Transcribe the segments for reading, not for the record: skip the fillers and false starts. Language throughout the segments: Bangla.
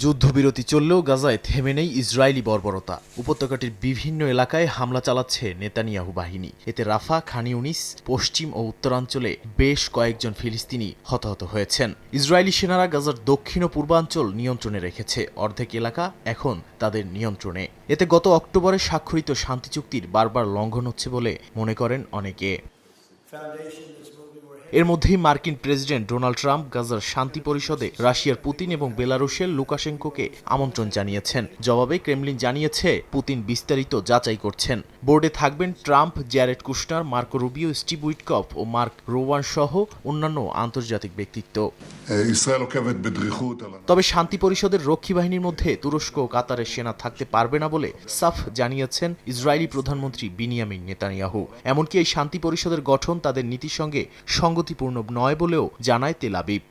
যুদ্ধবিরতি চললেও গাজায় থেমে নেই ইসরায়েলি বর্বরতা। উপত্যকাটির বিভিন্ন এলাকায় হামলা চালাচ্ছে নেতানিয়াহু বাহিনী। এতে রাফা, খান ইউনিস, পশ্চিম ও উত্তরাঞ্চলে বেশ কয়েকজন ফিলিস্তিনি হতাহত হয়েছেন। ইসরায়েলি সেনারা গাজার দক্ষিণ ও পূর্বাঞ্চল নিয়ন্ত্রণে রেখেছে। অর্ধেক এলাকা এখন তাদের নিয়ন্ত্রণে। এতে গত অক্টোবরে স্বাক্ষরিত শান্তি চুক্তির বারবার লঙ্ঘন হচ্ছে বলে মনে করেন অনেকে। এর মধ্যেই মার্কিন প্রেসিডেন্ট ডোনাল্ড ট্রাম্প গাজার শান্তি পরিষদে রাশিয়ার পুতিন এবং বেলারুশের লুকাশেঙ্কোকে আমন্ত্রণ জানিয়েছেন। জবাবে ক্রেমলিন জানিয়েছে পুতিন বিস্তারিত যাচাই করছেন। বোর্ডে থাকবেন Trump, Jared Kushner, Marco Rubio, Steve Witkoff ও মার্ক রোওয়ান সহ অন্যান্য আন্তর্জাতিক ব্যক্তিত্ব। তবে শান্তি পরিষদের রক্ষী বাহিনীর মধ্যে তুরস্ক ও কাতারের সেনা থাকতে পারবে না বলে সাফ জানিয়েছেন ইসরায়েলি প্রধানমন্ত্রী বিনিয়ামিন নেতানিয়াহু। এমনকি এই শান্তি পরিষদের গঠন তাদের নীতির সঙ্গে সঙ্গতিপূর্ণ নয় বলেও জানায় তেল আবিব।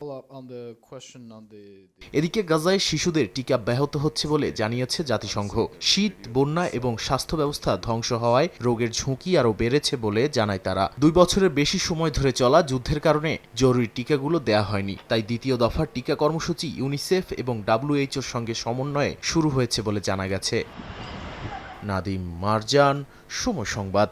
এদিকে গাজায় শিশুদের টিকা ব্যাহত হচ্ছে বলে জানিয়েছে জাতিসংঘ। শীত, বন্যা এবং স্বাস্থ্য ব্যবস্থা ধ্বংস হওয়ায় রোগের ঝুঁকি আরও বেড়েছে বলে জানায় তারা। 2 বছরের বেশি সময় ধরে চলা যুদ্ধের কারণে জরুরি টিকাগুলো দেয়া হয়নি। তাই দ্বিতীয় দফার টিকা কর্মসূচি ইউনিসেফ এবং WHOর সঙ্গে সমন্বয়ে শুরু হয়েছে বলে জানা গেছে। নাদিম মারজান, সময় সংবাদ।